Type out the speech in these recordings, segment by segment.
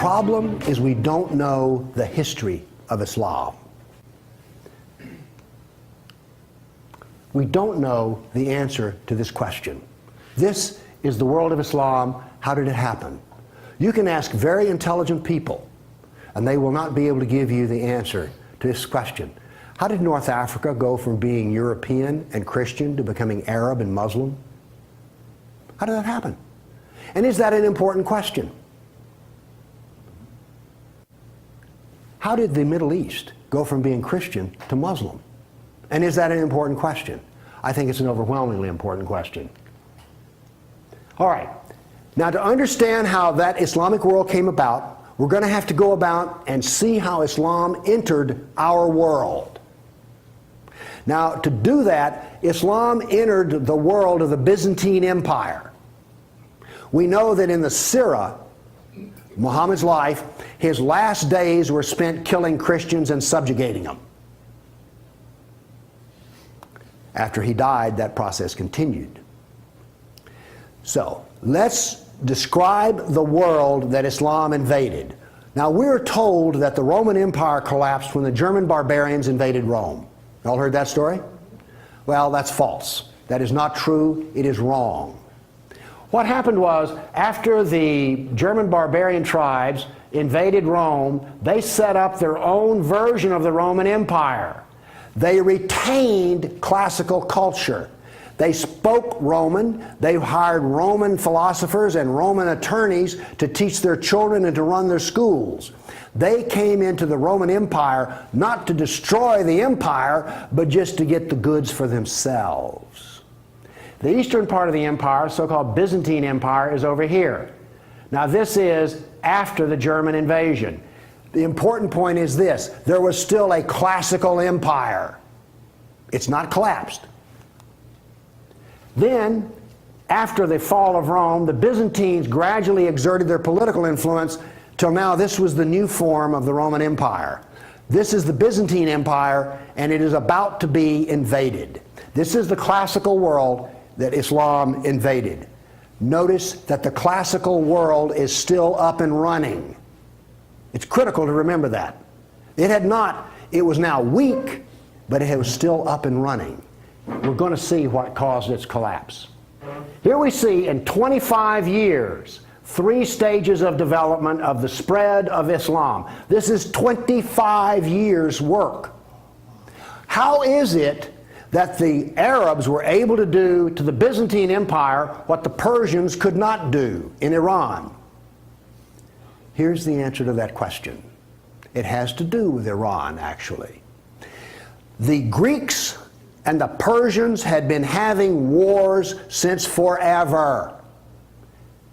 problem is we don't know the history of Islam. We don't know the answer to this question. This is the world of Islam. How did it happen? You can ask very intelligent people, and they will not be able to give you the answer to this question. How did North Africa go from being European and Christian to becoming Arab and Muslim? How did that happen? And is that an important question? How did the Middle East go from being Christian to Muslim? And is that an important question? I think it's an overwhelmingly important question. All right. Now, to understand how that Islamic world came about, we're going to have to go about and see how Islam entered our world. Now, to do that, Islam entered the world of the Byzantine Empire. We know that in the Sirah, Muhammad's life, his last days were spent killing Christians and subjugating them. After he died, that process continued. So, let's describe the world that Islam invaded. Now, we're told that the Roman Empire collapsed when the German barbarians invaded Rome. Y'all heard that story? Well, that's false. That is not true. It is wrong. What happened was, after the German barbarian tribes invaded Rome, they set up their own version of the Roman Empire. They retained classical culture. They spoke Roman. They hired Roman philosophers and Roman attorneys to teach their children and to run their schools. They came into the Roman Empire not to destroy the empire, but just to get the goods for themselves. The eastern part of the empire, so-called Byzantine Empire, is over here. Now, this is after the German invasion. The important point is this: there was still a classical empire. It's not collapsed. Then, after the fall of Rome, the Byzantines gradually exerted their political influence till now this was the new form of the Roman Empire. This is the Byzantine Empire, and it is about to be invaded. This is the classical world that Islam invaded. Notice that the classical world is still up and running. It's critical to remember that. It was now weak, but it was still up and running. We're going to see what caused its collapse. Here we see in 25 years, 3 stages of development of the spread of Islam. This is 25 years' work. How is it that the Arabs were able to do to the Byzantine Empire what the Persians could not do in Iran? Here's the answer to that question. It has to do with Iran, actually. The Greeks and the Persians had been having wars since forever.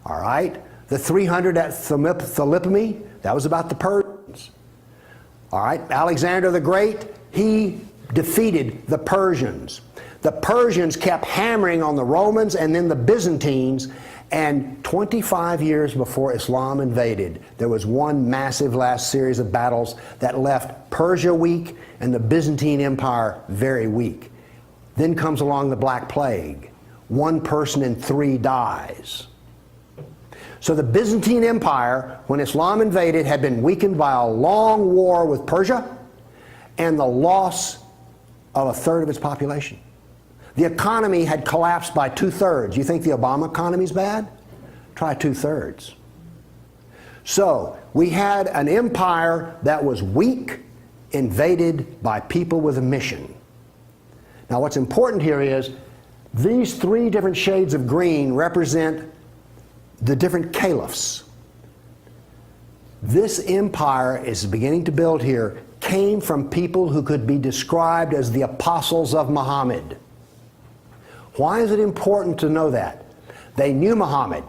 All right? The 300 at Thermopylae, that was about the Persians. All right? Alexander the Great, he defeated the Persians. The Persians kept hammering on the Romans and then the Byzantines, and 25 years before Islam invaded, there was one massive last series of battles that left Persia weak and the Byzantine Empire very weak. Then comes along the Black Plague. 1 person in 3 dies. So the Byzantine Empire, when Islam invaded, had been weakened by a long war with Persia and the loss of 1/3 of its population. The economy had collapsed by 2/3. You think the Obama economy's bad? Try 2/3. So we had an empire that was weak, invaded by people with a mission. Now, what's important here is these 3 different shades of green represent the different caliphs. This empire is beginning to build here came from people who could be described as the apostles of Muhammad. Why is it important to know that? They knew Muhammad.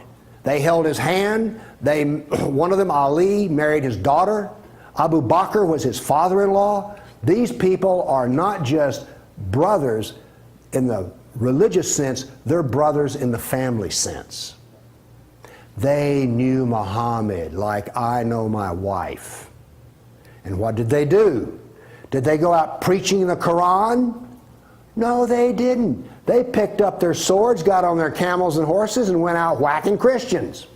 They held his hand. One of them, Ali, married his daughter. Abu Bakr was his father-in-law. These people are not just brothers in the religious sense, they're brothers in the family sense. They knew Muhammad like I know my wife. And what did they do? Did they go out preaching the Quran? No, they didn't. They picked up their swords, got on their camels and horses, and went out whacking Christians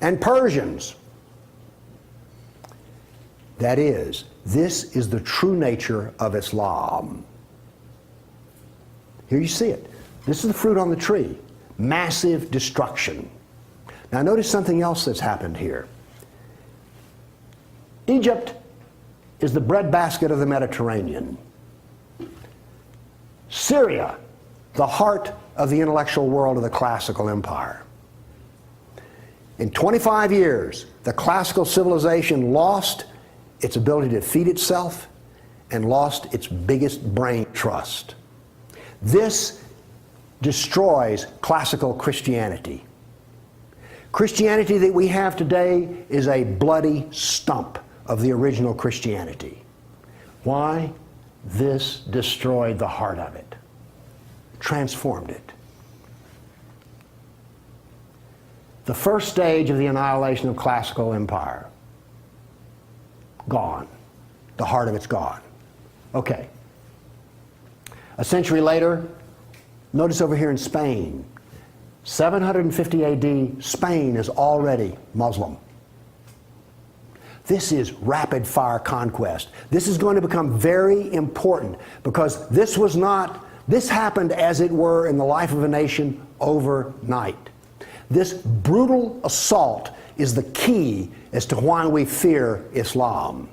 and Persians That is, this is the true nature of Islam. Here you see it. This is the fruit on the tree. Massive destruction. Now notice something else that's happened here. Egypt is the breadbasket of the Mediterranean. Syria, the heart of the intellectual world of the classical empire. In 25 years, the classical civilization lost its ability to feed itself and lost its biggest brain trust. This destroys classical Christianity. Christianity that we have today is a bloody stump of the original Christianity. Why? This destroyed the heart of it, transformed it. The first stage of the annihilation of classical empire, gone. The heart of it's gone. Okay. A century later, notice over here in Spain, 750 AD, Spain is already Muslim. This is rapid fire conquest. This is going to become very important because this happened as it were in the life of a nation overnight. This brutal assault is the key as to why we fear Islam.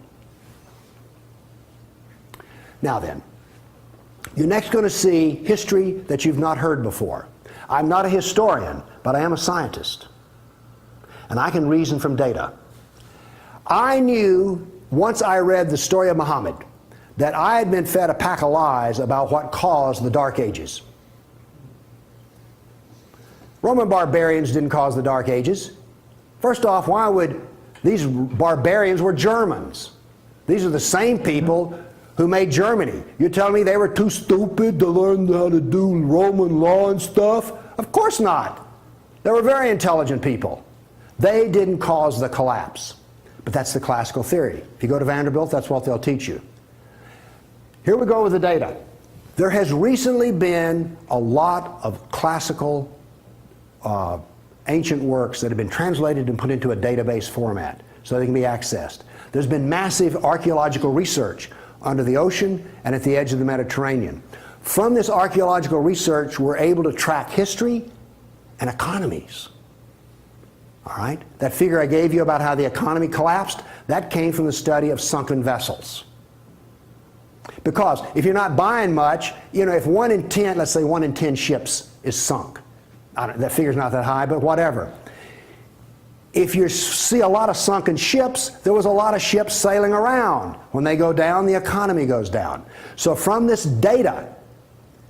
Now then, you're next going to see history that you've not heard before. I'm not a historian, but I am a scientist. And I can reason from data. I knew, once I read the story of Muhammad, that I had been fed a pack of lies about what caused the Dark Ages. Roman barbarians didn't cause the Dark Ages. First off, why would these barbarians were Germans? These are the same people who made Germany. You're telling me they were too stupid to learn how to do Roman law and stuff? Of course not. They were very intelligent people. They didn't cause the collapse. But that's the classical theory. If you go to Vanderbilt, that's what they'll teach you. Here we go with the data. There has recently been a lot of classical ancient works that have been translated and put into a database format so they can be accessed. There's been massive archaeological research under the ocean and at the edge of the Mediterranean. From this archaeological research, we're able to track history and economies. All right? That figure I gave you about how the economy collapsed, that came from the study of sunken vessels. Because if you're not buying much, you know, if 1 in 10, let's say 1 in 10 ships is sunk. That figure's not that high, but whatever. If you see a lot of sunken ships, there was a lot of ships sailing around. When they go down, the economy goes down. So from this data,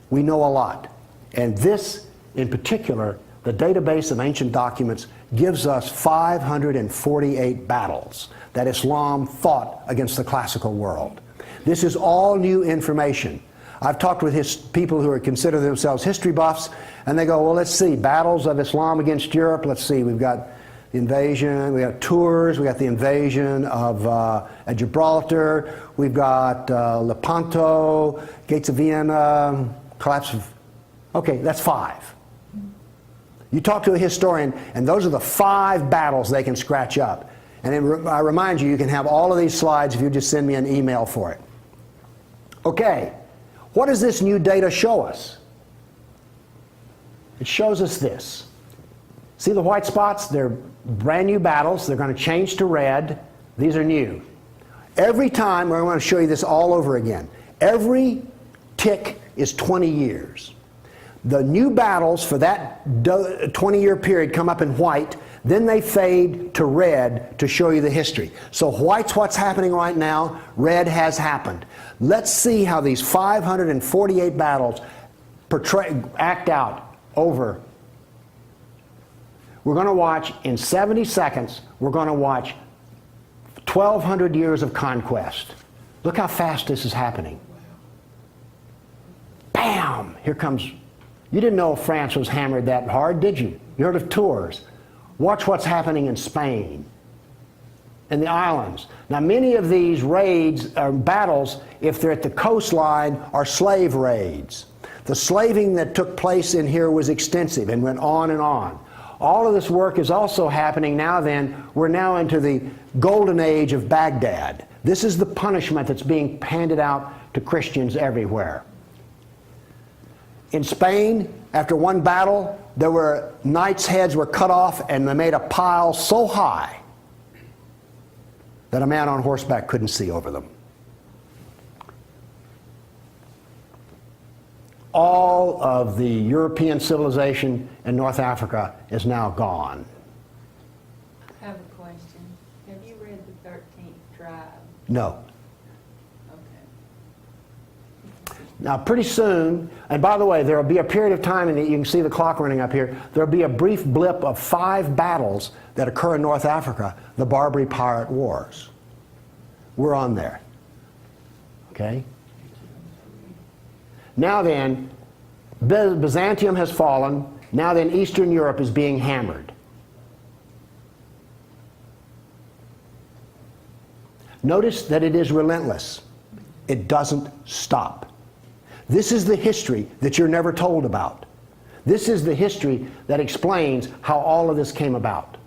we know a lot. And this, in particular, the database of ancient documents gives us 548 battles that Islam fought against the classical world. This is all new information. I've talked with people who consider themselves history buffs, and they go, well, let's see, battles of Islam against Europe. Let's see, we've got the invasion, we got Tours, we got the invasion of Gibraltar, we've got Lepanto, Gates of Vienna, collapse of... Okay, that's 5. You talk to a historian, and those are the 5 battles they can scratch up. And I remind you, you can have all of these slides if you just send me an email for it. Okay, what does this new data show us? It shows us this. See the white spots? They're brand new battles. They're going to change to red. These are new. Every time, I want to show you this all over again. Every tick is 20 years. The new battles for that 20-year period come up in white, then they fade to red to show you the history. So white's what's happening right now, red has happened. Let's see how these 548 battles act out over. We're going to watch, in 70 seconds, we're going to watch 1,200 years of conquest. Look how fast this is happening. Bam! Here comes... You didn't know France was hammered that hard, did you? You heard of Tours. Watch what's happening in Spain, in the islands. Now, many of these raids or battles, if they're at the coastline, are slave raids. The slaving that took place in here was extensive and went on and on. All of this work is also happening now then. We're now into the golden age of Baghdad. This is the punishment that's being handed out to Christians everywhere. In Spain, after one battle, there were knights' heads were cut off, and they made a pile so high that a man on horseback couldn't see over them. All of the European civilization in North Africa is now gone. I have a question. Have you read the 13th tribe? No. Okay. Now, pretty soon, and by the way, there will be a period of time, and you can see the clock running up here, there will be a brief blip of 5 battles that occur in North Africa, the Barbary Pirate Wars. We're on there. Okay? Now then, Byzantium has fallen. Now then, Eastern Europe is being hammered. Notice that it is relentless. It doesn't stop. This is the history that you're never told about. This is the history that explains how all of this came about.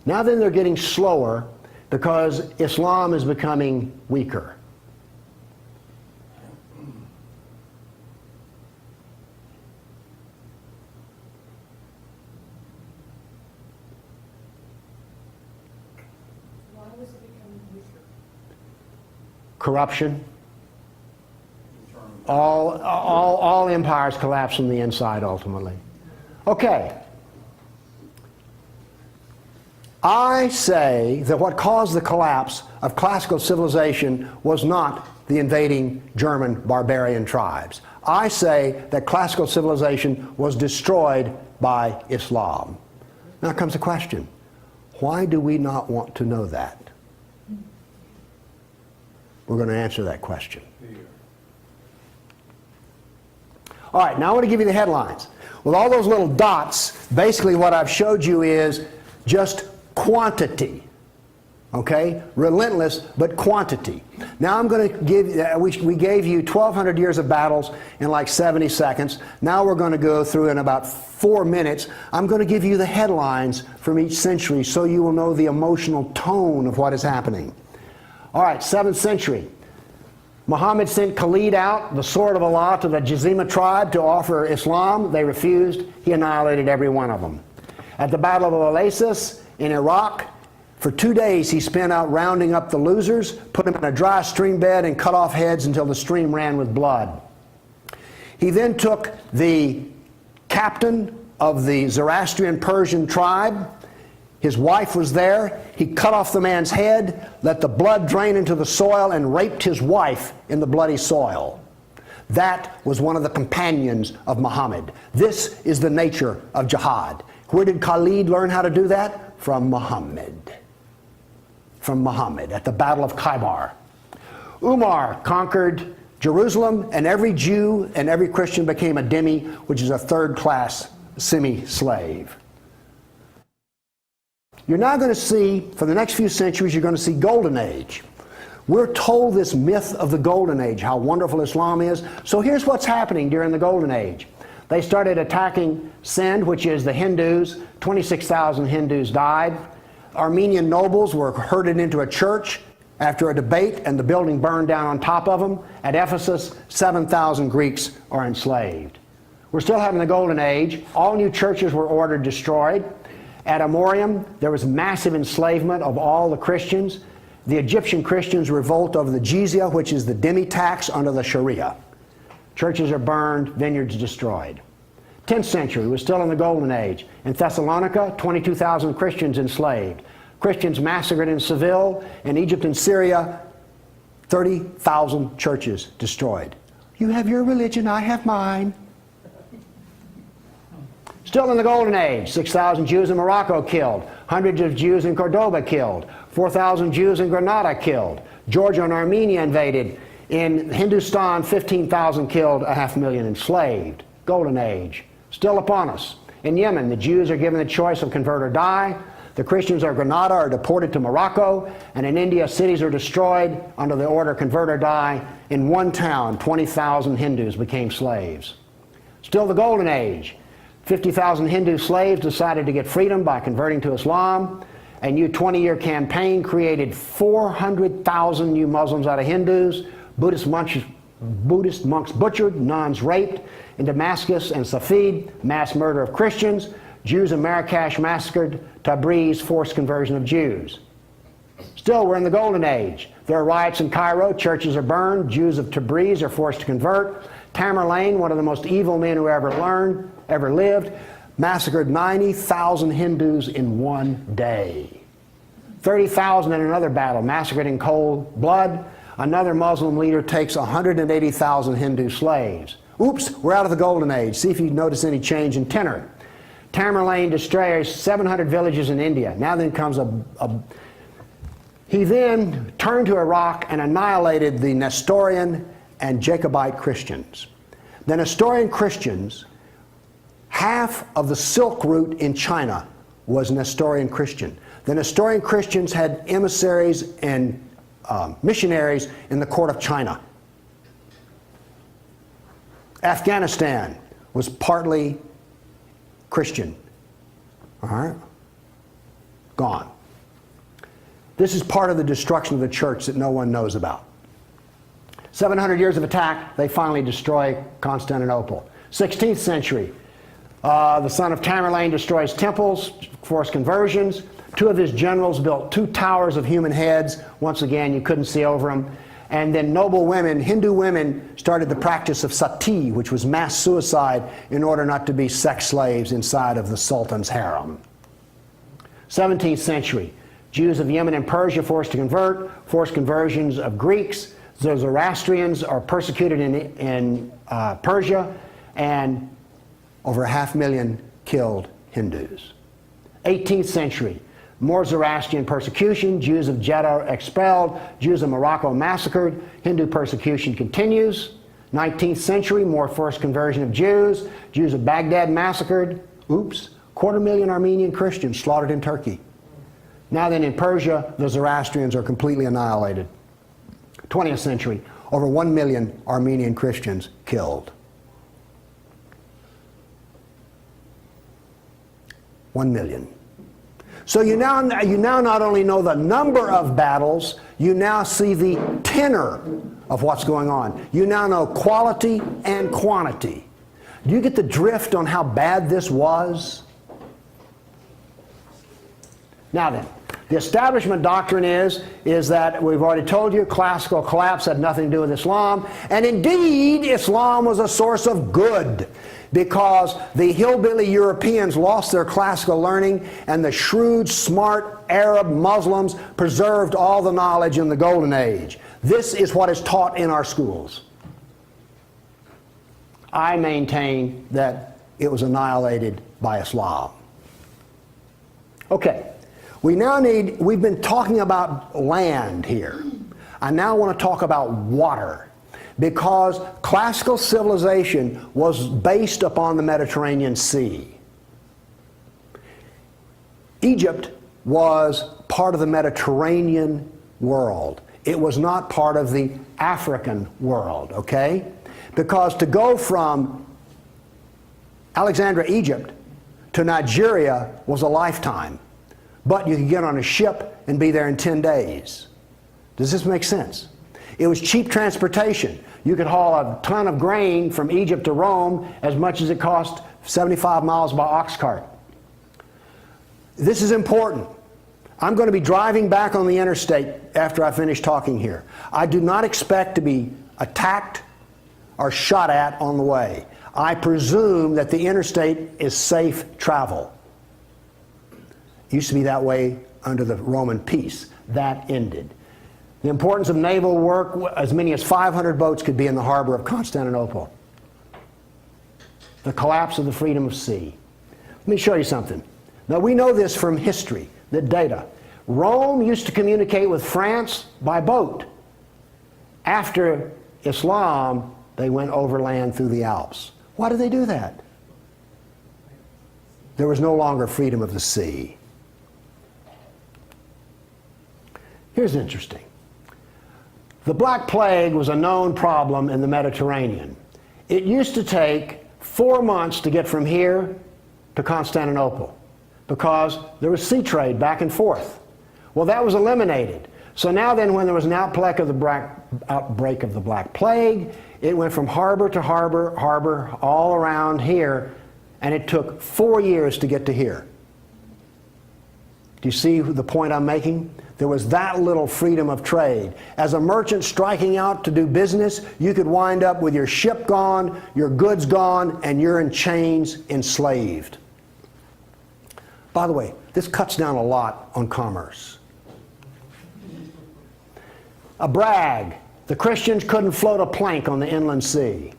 Now then, they're getting slower because Islam is becoming weaker. Why was it becoming weaker? Corruption. All empires collapse from the inside ultimately. Okay. I say that what caused the collapse of classical civilization was not the invading German barbarian tribes. I say that classical civilization was destroyed by Islam. Now comes the question, why do we not want to know that? We're going to answer that question. All right, now I want to give you the headlines. With all those little dots, basically what I've showed you is just quantity. Okay? Relentless, but quantity. Now I'm going to give, we gave you 1,200 years of battles in like 70 seconds. Now we're going to go through in about 4 minutes. I'm going to give you the headlines from each century so you will know the emotional tone of what is happening. All right, 7th century. Muhammad sent Khalid out, the sword of Allah, to the Jazima tribe to offer Islam. They refused. He annihilated every one of them. At the Battle of Oasis in Iraq, for 2 days he spent out rounding up the losers, put them in a dry stream bed, and cut off heads until the stream ran with blood. He then took the captain of the Zoroastrian Persian tribe. His wife was there. He cut off the man's head, let the blood drain into the soil, and raped his wife in the bloody soil. That was one of the companions of Muhammad. This is the nature of jihad. Where did Khalid learn how to do that? From Muhammad. From Muhammad at the Battle of Khaybar. Umar conquered Jerusalem, and every Jew and every Christian became a dhimmi, which is a third-class semi-slave. You're now going to see, for the next few centuries, you're going to see Golden Age. We're told this myth of the Golden Age, how wonderful Islam is. So here's what's happening during the Golden Age. They started attacking Sind, which is the Hindus. 26,000 Hindus died. Armenian nobles were herded into a church after a debate, and the building burned down on top of them. At Ephesus, 7,000 Greeks are enslaved. We're still having the Golden Age. All new churches were ordered destroyed. At Amorium, there was massive enslavement of all the Christians. The Egyptian Christians revolt over the jizya, which is the dhimmi tax under the Sharia. Churches are burned, vineyards destroyed. 10th century, we're still in the Golden Age. In Thessalonica, 22,000 Christians enslaved. Christians massacred in Seville. In Egypt and Syria, 30,000 churches destroyed. You have your religion, I have mine. Still in the Golden Age, 6,000 Jews in Morocco killed, hundreds of Jews in Cordoba killed, 4,000 Jews in Granada killed, Georgia and Armenia invaded. In Hindustan, 15,000 killed, 500,000 enslaved. Golden Age, still upon us. In Yemen, the Jews are given the choice of convert or die. The Christians of Granada are deported to Morocco, and in India, cities are destroyed under the order convert or die. In one town, 20,000 Hindus became slaves. Still the Golden Age. 50,000 Hindu slaves decided to get freedom by converting to Islam. A new 20-year campaign created 400,000 new Muslims out of Hindus, Buddhist monks butchered, nuns raped. In Damascus and Safed, mass murder of Christians. Jews in Marrakesh massacred. Tabriz, forced conversion of Jews. Still, we're in the Golden Age. There are riots in Cairo, churches are burned, Jews of Tabriz are forced to convert. Tamerlane, one of the most evil men who ever lived, massacred 90,000 Hindus in one day. 30,000 in another battle, massacred in cold blood. Another Muslim leader takes 180,000 Hindu slaves. Oops, we're out of the Golden Age. See if you notice any change in tenor. Tamerlane destroys 700 villages in India. Now then comes he then turned to Iraq and annihilated the Nestorian and Jacobite Christians. The Nestorian Christians, half of the Silk Route in China was Nestorian Christian. The Nestorian Christians had emissaries and missionaries in the court of China. Afghanistan was partly Christian. All right? Gone. This is part of the destruction of the church that no one knows about. 700 years of attack, they finally destroy Constantinople. 16th century, the son of Tamerlane destroys temples, forced conversions. Two of his generals built 2 towers of human heads. Once again, you couldn't see over them. And then noble women, Hindu women, started the practice of sati, which was mass suicide in order not to be sex slaves inside of the Sultan's harem. 17th century, Jews of Yemen and Persia forced to convert, forced conversions of Greeks. The Zoroastrians are persecuted in Persia, and over 500,000 killed Hindus. 18th century, more Zoroastrian persecution, Jews of Jeddah expelled, Jews of Morocco massacred, Hindu persecution continues. 19th century, more forced conversion of Jews, Jews of Baghdad massacred. Oops, 250,000 Armenian Christians slaughtered in Turkey. Now then, in Persia, the Zoroastrians are completely annihilated. 20th century, over 1 million Armenian Christians killed. 1 million. So you now not only know the number of battles, you now see the tenor of what's going on. You now know quality and quantity. Do you get the drift on how bad this was? Now then, the establishment doctrine is that we've already told you classical collapse had nothing to do with Islam, and indeed Islam was a source of good, because the hillbilly Europeans lost their classical learning and the shrewd, smart Arab Muslims preserved all the knowledge in the Golden Age. This is what is taught in our schools. I maintain that it was annihilated by Islam. Okay, we've been talking about land here. I now want to talk about water, because classical civilization was based upon the Mediterranean Sea. Egypt was part of the Mediterranean world. It was not part of the African world, okay? Because to go from Alexandria, Egypt to Nigeria was a lifetime. But you could get on a ship and be there in 10 days. Does this make sense? It was cheap transportation. You could haul a ton of grain from Egypt to Rome as much as it cost 75 miles by ox cart. This is important. I'm going to be driving back on the interstate after I finish talking here. I do not expect to be attacked or shot at on the way. I presume that the interstate is safe travel. It used to be that way under the Roman peace. That ended. The importance of naval work, as many as 500 boats could be in the harbor of Constantinople. The collapse of the freedom of sea. Let me show you something. Now we know this from history, the data. Rome used to communicate with France by boat. After Islam, they went overland through the Alps. Why did they do that? There was no longer freedom of the sea. Here's interesting. The Black Plague was a known problem in the Mediterranean. It used to take 4 months to get from here to Constantinople. because there was sea trade back and forth. Well, that was eliminated. So now then, when there was an outbreak of the Black Plague, it went from harbor to harbor, all around here, and it took 4 years to get to here. Do you see the point I'm making? There was that little freedom of trade. As a merchant striking out to do business, you could wind up with your ship gone, your goods gone, and you're in chains, enslaved. By the way, this cuts down a lot on commerce. A brag. The Christians couldn't float a plank on the inland sea.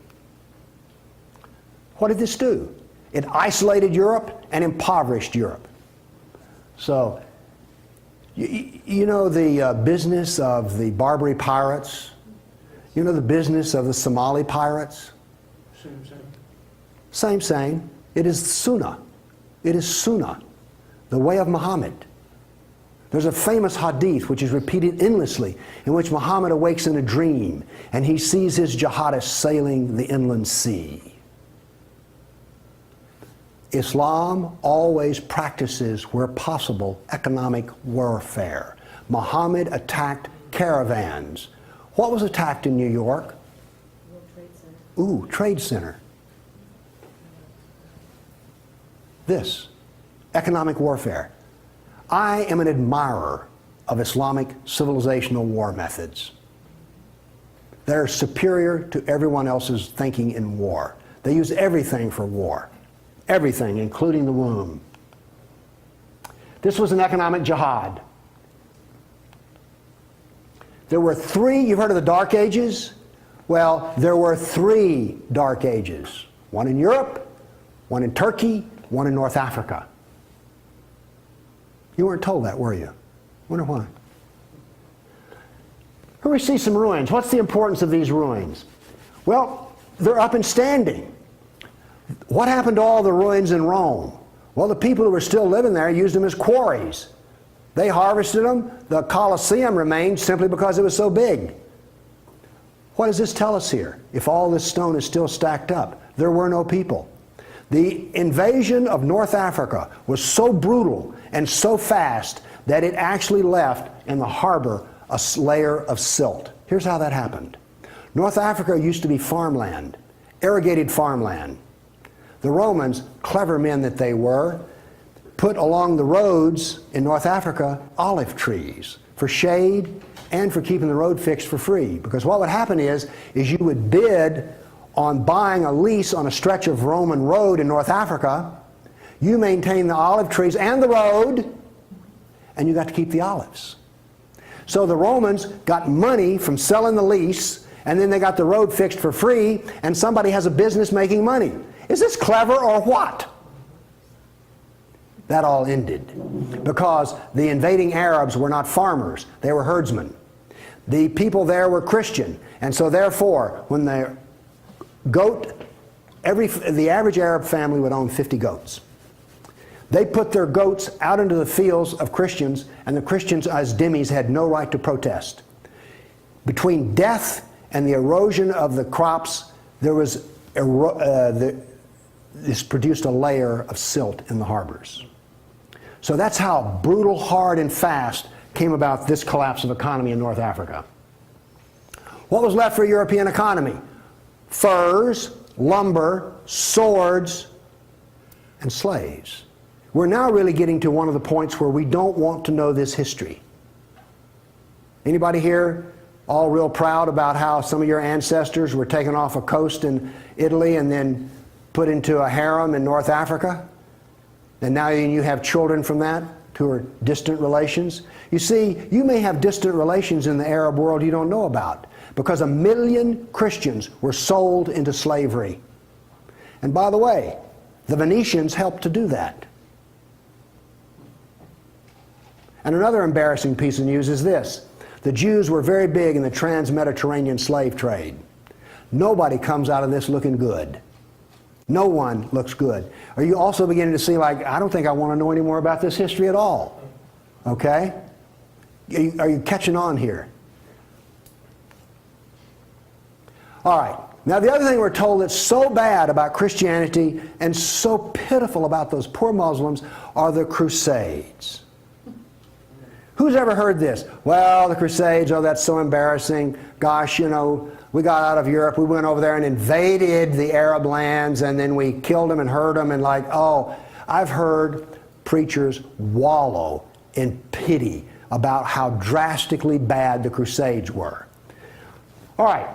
What did this do? It isolated Europe and impoverished Europe. So, you know the business of the Barbary pirates? You know the business of the Somali pirates? Same. It is Sunnah. It is Sunnah, the way of Muhammad. There's a famous hadith which is repeated endlessly, in which Muhammad awakes in a dream and he sees his jihadists sailing the inland sea. Islam always practices, where possible, economic warfare. Muhammad attacked caravans. What was attacked in New York? World Trade Center. Ooh, Trade Center. This, economic warfare. I am an admirer of Islamic civilizational war methods. They're superior to everyone else's thinking in war. They use everything for war. Everything, including the womb. This was an economic jihad. There were three, you've heard of the Dark Ages? Well, there were three Dark Ages. One in Europe, one in Turkey, one in North Africa. You weren't told that, were you? Wonder why. Here we see some ruins. What's the importance of these ruins? Well, they're up and standing. What happened to all the ruins in Rome? Well, the people who were still living there used them as quarries. They harvested them. The Colosseum remained simply because it was so big. What does this tell us here? If all this stone is still stacked up, there were no people. The invasion of North Africa was so brutal and so fast that it actually left in the harbor a layer of silt. Here's how that happened. North Africa used to be farmland, irrigated farmland. The Romans, clever men that they were, put along the roads in North Africa olive trees for shade and for keeping the road fixed for free. Because what would happen is you would bid on buying a lease on a stretch of Roman road in North Africa. You maintain the olive trees and the road, and you got to keep the olives. So the Romans got money from selling the lease, and then they got the road fixed for free, and somebody has a business making money. Is this clever or what? That all ended because the invading Arabs were not farmers, they were herdsmen. The people there were Christian, and so therefore when the average Arab family would own 50 goats. They put their goats out into the fields of Christians, and the Christians as dhimmis had no right to protest. Between death and the erosion of the crops, there was this produced a layer of silt in the harbors. So that's how brutal, hard, and fast came about this collapse of economy in North Africa. What was left for a European economy? Furs, lumber, swords, and slaves. We're now really getting to one of the points where we don't want to know this history. Anybody here all real proud about how some of your ancestors were taken off a coast in Italy and then put into a harem in North Africa? And now you have children from that who are distant relations. You see, you may have distant relations in the Arab world you don't know about, because 1 million Christians were sold into slavery. And by the way, the Venetians helped to do that. And another embarrassing piece of news is this. The Jews were very big in the trans-Mediterranean slave trade. Nobody comes out of this looking good. No one looks good. Are you also beginning to see, like, I don't think I want to know any more about this history at all? Okay? Are you catching on here? All right. Now, the other thing we're told that's so bad about Christianity and so pitiful about those poor Muslims are the Crusades. Who's ever heard this? Well, the Crusades, oh, that's so embarrassing. Gosh, you know, we got out of Europe, we went over there and invaded the Arab lands, and then we killed them and hurt them, and like, oh, I've heard preachers wallow in pity about how drastically bad the Crusades were. All right,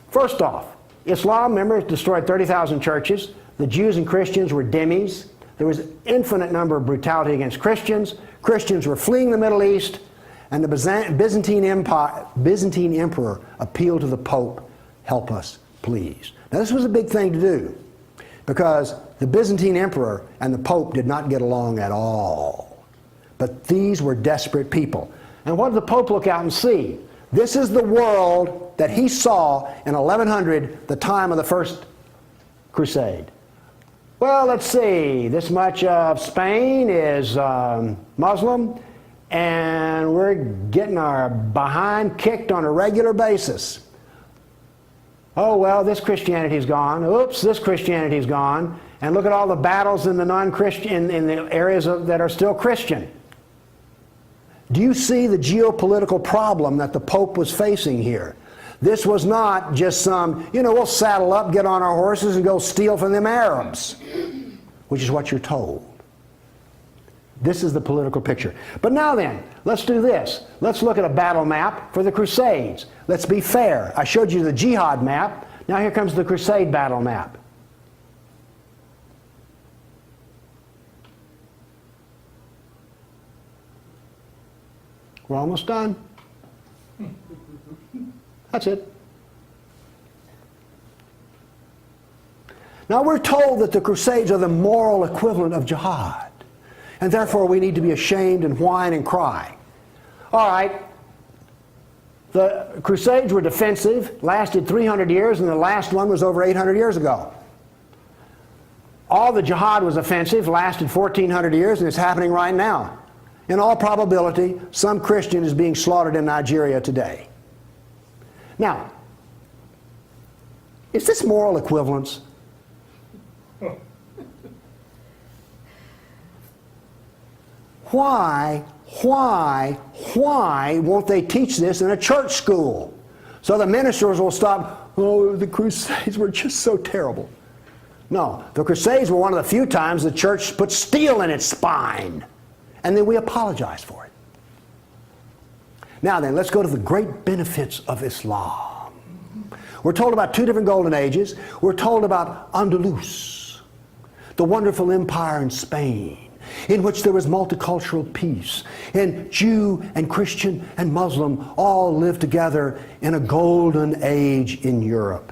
first off, Islam, remember, destroyed 30,000 churches. The Jews and Christians were dhimmis. There was an infinite number of brutality against Christians. Christians were fleeing the Middle East, and the Byzantine emperor appealed to the Pope, help us, please. Now, this was a big thing to do, because the Byzantine emperor and the Pope did not get along at all. But these were desperate people. And what did the Pope look out and see? This is the world that he saw in 1100, the time of the First Crusade. Well, let's see, this much of Spain is Muslim, and we're getting our behind kicked on a regular basis. Oh, well, this Christianity's gone. Oops, this Christianity's gone. And look at all the battles in the non-Christian, in the areas that are still Christian. Do you see the geopolitical problem that the Pope was facing here? This was not just some, you know, we'll saddle up, get on our horses, and go steal from them Arabs, which is what you're told. This is the political picture. But now then, let's do this. Let's look at a battle map for the Crusades. Let's be fair. I showed you the Jihad map. Now here comes the Crusade battle map. We're almost done. That's it. Now we're told that the Crusades are the moral equivalent of jihad, and therefore we need to be ashamed and whine and cry. All right, the Crusades were defensive, lasted 300 years, and the last one was over 800 years ago. All the jihad was offensive, lasted 1400 years, and it's happening right now. In all probability, some Christian is being slaughtered in Nigeria today. Now, is this moral equivalence? Why won't they teach this in a church school? So the ministers will stop, oh, the Crusades were just so terrible. No, the Crusades were one of the few times the church put steel in its spine. And then we apologize for it. Now then, let's go to the great benefits of Islam. We're told about two different golden ages. We're told about Andalus, the wonderful empire in Spain, in which there was multicultural peace, and Jew and Christian and Muslim all lived together in a golden age in Europe.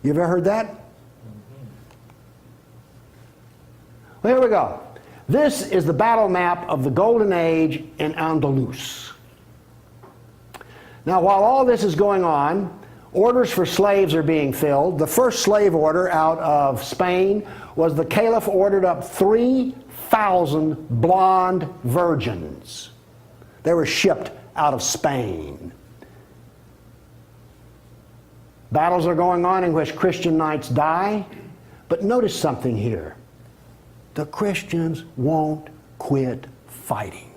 You ever heard that? Well, here we go. This is the battle map of the Golden Age in Andalus. Now, while all this is going on, orders for slaves are being filled. The first slave order out of Spain was the Caliph ordered up 3,000 blonde virgins. They were shipped out of Spain. Battles are going on in which Christian knights die, but notice something here. The Christians won't quit fighting.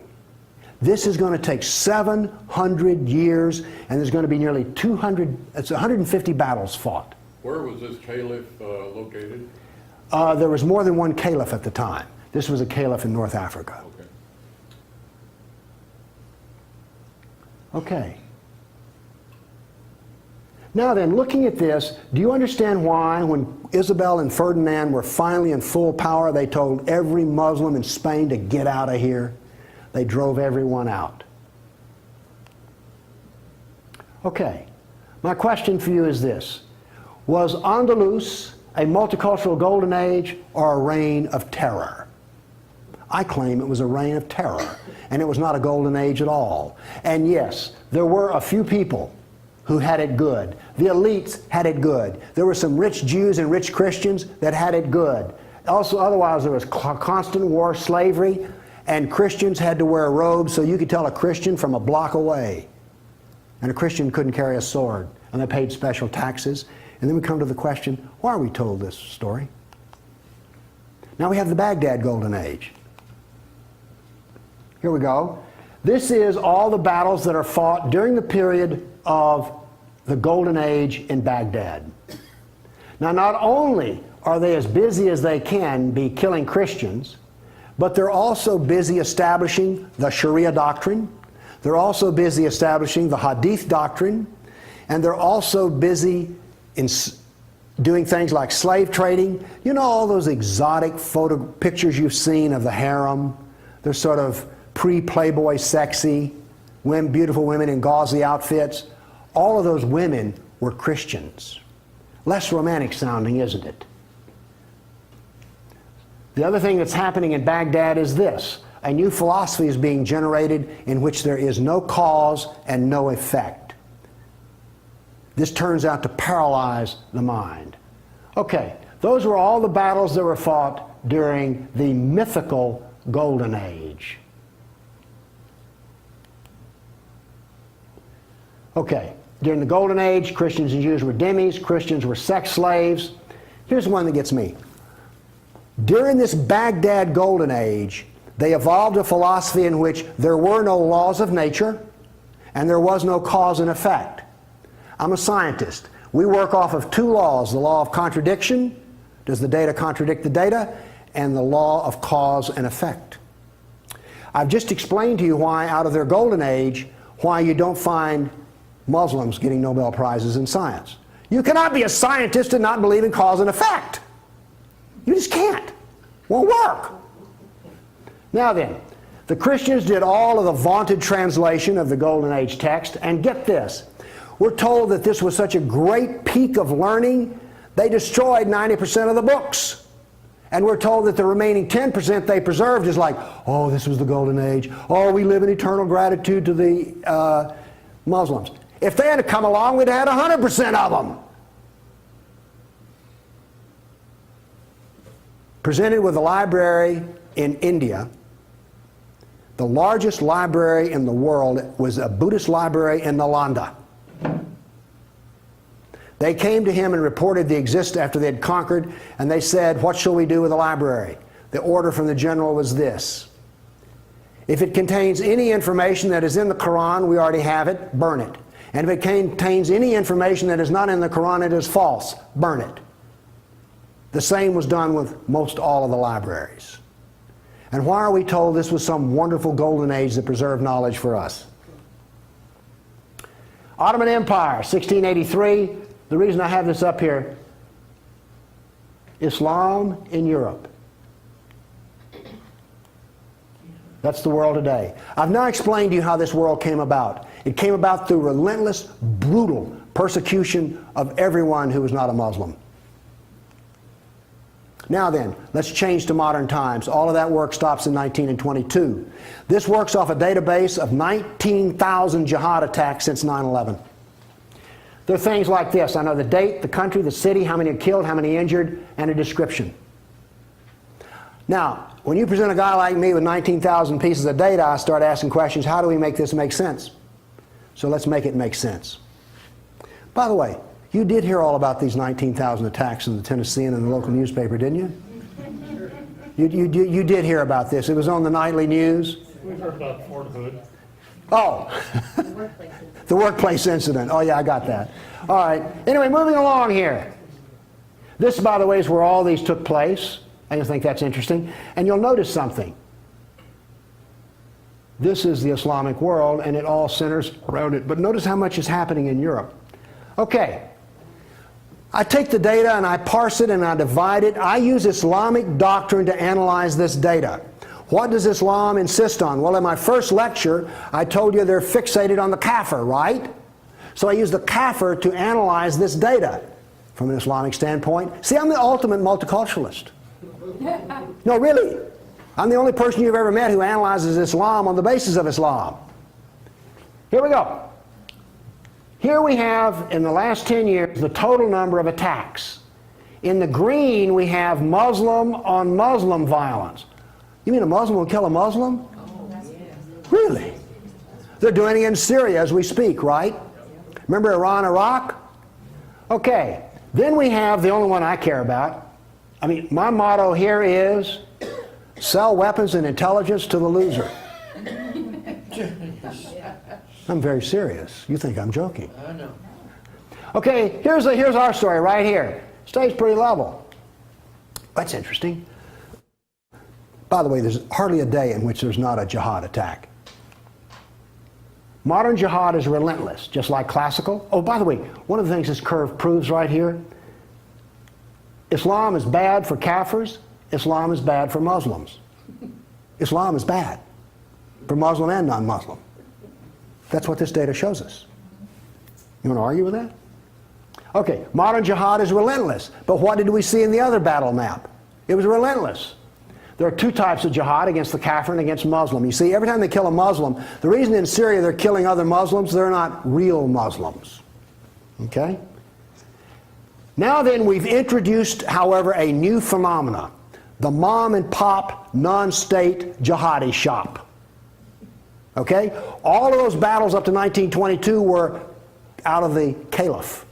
This is going to take 700 years, and there's going to be nearly 150 battles fought. Where was this caliph located? There was more than one caliph at the time. This was a caliph in North Africa. Okay. Now then, looking at this, do you understand why when Isabel and Ferdinand were finally in full power, they told every Muslim in Spain to get out of here? They drove everyone out. Okay, my question for you is this. Was Andalus a multicultural golden age or a reign of terror? I claim it was a reign of terror, and it was not a golden age at all. And yes, there were a few people who had it good. The elites had it good. There were some rich Jews and rich Christians that had it good. Also, otherwise, there was constant war, slavery, and Christians had to wear robes so you could tell a Christian from a block away. And a Christian couldn't carry a sword, and they paid special taxes. And then we come to the question, why are we told this story? Now we have the Baghdad Golden Age. Here we go. This is all the battles that are fought during the period of the Golden Age in Baghdad. Now, not only are they as busy as they can be killing Christians, but they're also busy establishing the Sharia doctrine. They're also busy establishing the Hadith doctrine. And they're also busy in doing things like slave trading. You know all those exotic pictures you've seen of the harem? They're sort of pre-Playboy sexy, beautiful women in gauzy outfits. All of those women were Christians. Less romantic sounding, isn't it? The other thing that's happening in Baghdad is this. A new philosophy is being generated in which there is no cause and no effect. This turns out to paralyze the mind. Okay, those were all the battles that were fought during the mythical Golden Age. Okay, during the Golden Age, Christians and Jews were dhimmis, Christians were sex slaves. Here's one that gets me. During this Baghdad Golden Age, they evolved a philosophy in which there were no laws of nature and there was no cause and effect. I'm a scientist. We work off of two laws, the law of contradiction, does the data contradict the data, and the law of cause and effect. I've just explained to you why, out of their Golden Age, why you don't find Muslims getting Nobel Prizes in science. You cannot be a scientist and not believe in cause and effect. You just can't. Won't work. Now then, the Christians did all of the vaunted translation of the Golden Age text, and get this. We're told that this was such a great peak of learning, they destroyed 90% of the books. And we're told that the remaining 10% they preserved is like, oh, this was the Golden Age. Oh, we live in eternal gratitude to the Muslims. If they had come along, we'd have had 100% of them. Presented with a library in India, the largest library in the world was a Buddhist library in Nalanda. They came to him and reported the existence after they had conquered, and they said, what shall we do with the library? The order from the general was this. If it contains any information that is in the Quran, we already have it, burn it. And if it contains any information that is not in the Quran, it is false, burn it. The same was done with most all of the libraries. And why are we told this was some wonderful golden age that preserved knowledge for us? Ottoman Empire, 1683. The reason I have this up here, Islam in Europe. That's the world today. I've now explained to you how this world came about. It came about through relentless, brutal persecution of everyone who was not a Muslim. Now then, let's change to modern times. All of that work stops in 1922. This works off a database of 19,000 jihad attacks since 9/11. There are things like this. I know the date, the country, the city, how many are killed, how many injured, and a description. Now, when you present a guy like me with 19,000 pieces of data, I start asking questions, how do we make this make sense? So let's make it make sense. By the way, you did hear all about these 19,000 attacks in the Tennessean and the local newspaper, didn't you? You did hear about this. It was on the nightly news. We've heard about Fort Hood. Oh, the workplace incident. Oh yeah, I got that. All right. Anyway, moving along here. This, by the way, is where all these took place. I just think that's interesting. And you'll notice something. This is the Islamic world, and it all centers around it. But notice how much is happening in Europe. Okay. I take the data and I parse it and I divide it. I use Islamic doctrine to analyze this data. What does Islam insist on? Well, in my first lecture, I told you they're fixated on the kafir, right? So I use the kafir to analyze this data from an Islamic standpoint. See, I'm the ultimate multiculturalist. No, really. I'm the only person you've ever met who analyzes Islam on the basis of Islam. Here we go. Here we have, in the last 10 years, the total number of attacks. In the green, we have Muslim on Muslim violence. You mean a Muslim will kill a Muslim? Really? They're doing it in Syria as we speak, right? Remember Iran, Iraq? Okay. Then we have the only one I care about. I mean, my motto here is sell weapons and intelligence to the loser. I'm very serious. You think I'm joking. I know. Okay, here's our story right here. Stays pretty level. That's interesting. By the way, there's hardly a day in which there's not a jihad attack. Modern jihad is relentless, just like classical. Oh, by the way, one of the things this curve proves right here, Islam is bad for Kafirs, Islam is bad for Muslims. Islam is bad for Muslim and non-Muslim. That's what this data shows us. You want to argue with that? Okay, modern jihad is relentless, but what did we see in the other battle map? It was relentless. There are two types of jihad, against the Kafir and against Muslim. You see, every time they kill a Muslim, the reason in Syria they're killing other Muslims, they're not real Muslims. Okay? Now then, we've introduced, however, a new phenomena. The mom and pop, non-state jihadi shop. Okay? All of those battles up to 1922 were out of the caliph.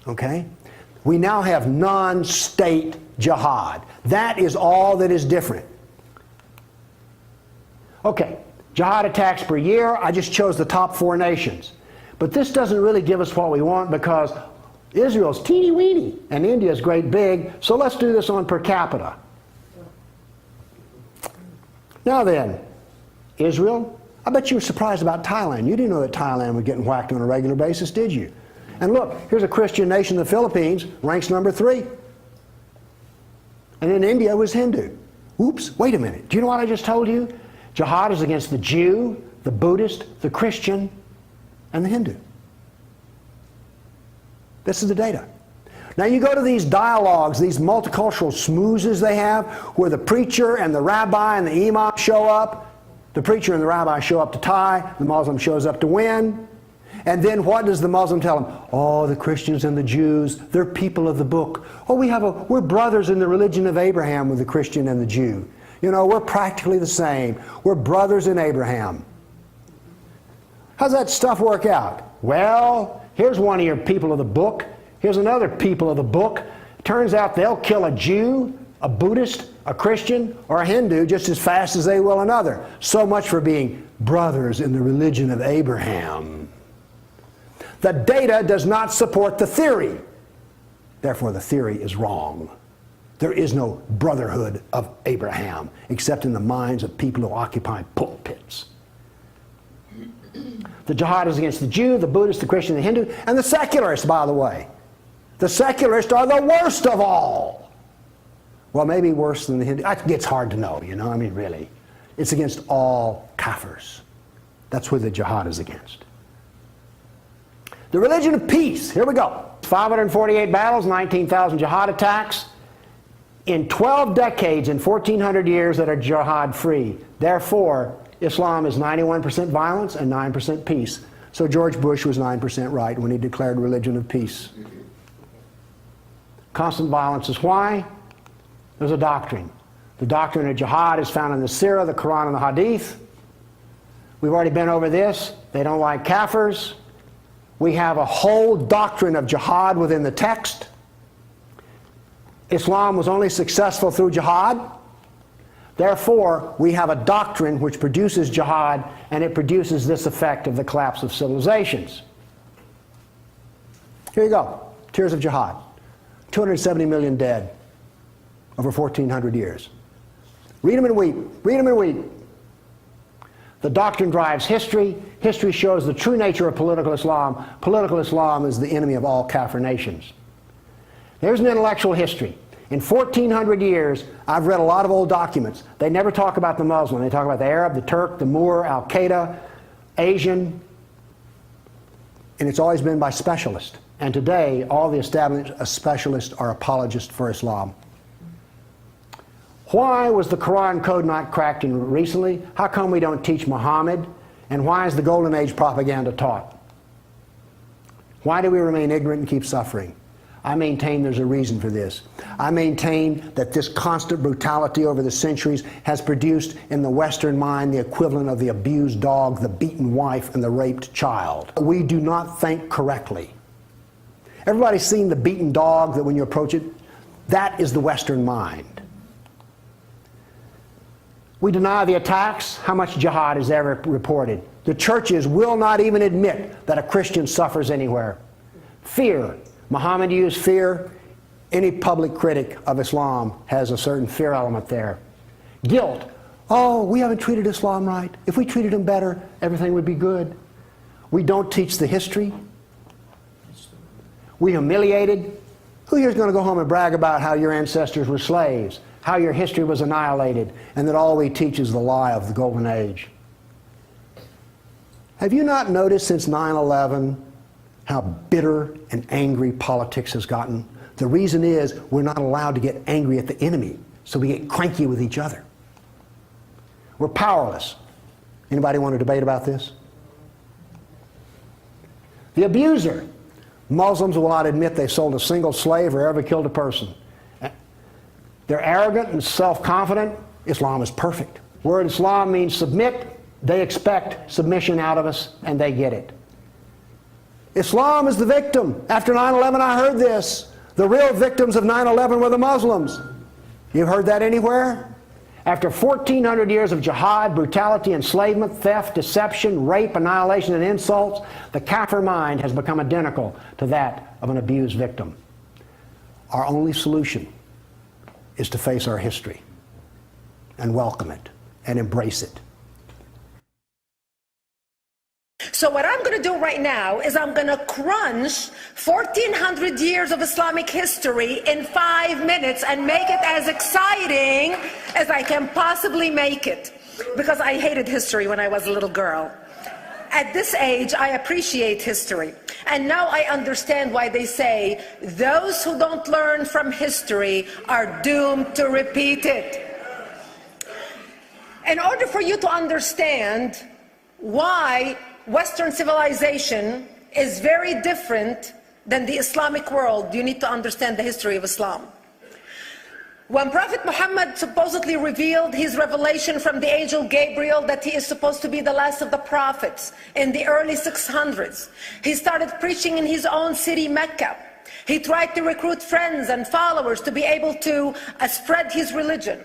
Okay? We now have non-state jihad. That is all that is different. Okay, jihad attacks per year. I just chose the top 4 nations. But this doesn't really give us what we want because Israel's teeny weeny and India's great big, so let's do this on per capita. Now then, Israel, I bet you were surprised about Thailand. You didn't know that Thailand was getting whacked on a regular basis, did you? And look, here's a Christian nation, the Philippines, ranks number 3. And then India was Hindu. Oops, wait a minute. Do you know what I just told you? Jihad is against the Jew, the Buddhist, the Christian, and the Hindu. This is the data. Now you go to these dialogues, these multicultural smoozes they have, where the preacher and the rabbi and the imam show up. The preacher and the rabbi show up to tie, the Muslim shows up to win. And then what does the Muslim tell them? Oh, the Christians and the Jews, they're people of the book. Oh, we're brothers in the religion of Abraham with the Christian and the Jew. You know, we're practically the same. We're brothers in Abraham. How's that stuff work out? Well, here's one of your people of the book. Here's another people of the book. Turns out they'll kill a Jew, a Buddhist, a Christian, or a Hindu just as fast as they will another. So much for being brothers in the religion of Abraham. The data does not support the theory. Therefore, the theory is wrong. There is no brotherhood of Abraham, except in the minds of people who occupy pulpits. The jihad is against the Jew, the Buddhist, the Christian, the Hindu, and the secularists, by the way. The secularists are the worst of all. Well, maybe worse than the Hindu. It gets hard to know, you know, I mean, really. It's against all Kafirs. That's who the jihad is against. The religion of peace, here we go. 548 battles, 19,000 jihad attacks. In 12 decades, in 1,400 years that are jihad free. Therefore, Islam is 91% violence and 9% peace. So George Bush was 9% right when he declared religion of peace. Constant violence is why? There's a doctrine. The doctrine of jihad is found in the Sirah, the Quran, and the Hadith. We've already been over this. They don't like Kafirs. We have a whole doctrine of jihad within the text. Islam was only successful through jihad. Therefore, we have a doctrine which produces jihad, and it produces this effect of the collapse of civilizations. Here you go. Tears of jihad. 270 million dead over 1,400 years. Read them and weep. Read them and weep. The doctrine drives history. History shows the true nature of political Islam. Political Islam is the enemy of all Kafir nations. There's an intellectual history. In 1,400 years, I've read a lot of old documents. They never talk about the Muslim. They talk about the Arab, the Turk, the Moor, Al-Qaeda, Asian, and it's always been by specialists. And today, all the established specialists are apologists for Islam. Why was the Quran code not cracked recently? How come we don't teach Muhammad? And why is the Golden Age propaganda taught? Why do we remain ignorant and keep suffering? I maintain there's a reason for this. I maintain that this constant brutality over the centuries has produced in the Western mind the equivalent of the abused dog, the beaten wife, and the raped child. We do not think correctly. Everybody's seen the beaten dog that when you approach it, that is the Western mind. We deny the attacks. How much jihad is ever reported? The churches will not even admit that a Christian suffers anywhere. Fear. Muhammad used fear. Any public critic of Islam has a certain fear element there. Guilt. Oh, we haven't treated Islam right. If we treated him better, everything would be good. We don't teach the history. We humiliated. Who here is going to go home and brag about how your ancestors were slaves, how your history was annihilated, and that all we teach is the lie of the golden age? Have you not noticed since 9/11 how bitter and angry politics has gotten? The reason is we're not allowed to get angry at the enemy, so we get cranky with each other. We're powerless. Anybody want to debate about this? The abuser. Muslims will not admit they sold a single slave or ever killed a person. They're arrogant and self-confident. Islam is perfect. Word Islam means submit. They expect submission out of us, and they get it. Islam is the victim. After 9/11, I heard this. The real victims of 9/11 were the Muslims. You've heard that anywhere? After 1,400 years of jihad, brutality, enslavement, theft, deception, rape, annihilation, and insults, the kafir mind has become identical to that of an abused victim. Our only solution is to face our history and welcome it and embrace it. So what I'm going to do right now is I'm going to crunch 1,400 years of Islamic history in 5 minutes and make it as exciting as I can possibly make it. Because I hated history when I was a little girl. At this age, I appreciate history. And now I understand why they say those who don't learn from history are doomed to repeat it. In order for you to understand why Western civilization is very different than the Islamic world, you need to understand the history of Islam. When Prophet Muhammad supposedly revealed his revelation from the angel Gabriel that he is supposed to be the last of the prophets in the early 600s, he started preaching in his own city, Mecca. He tried to recruit friends and followers to be able to spread his religion.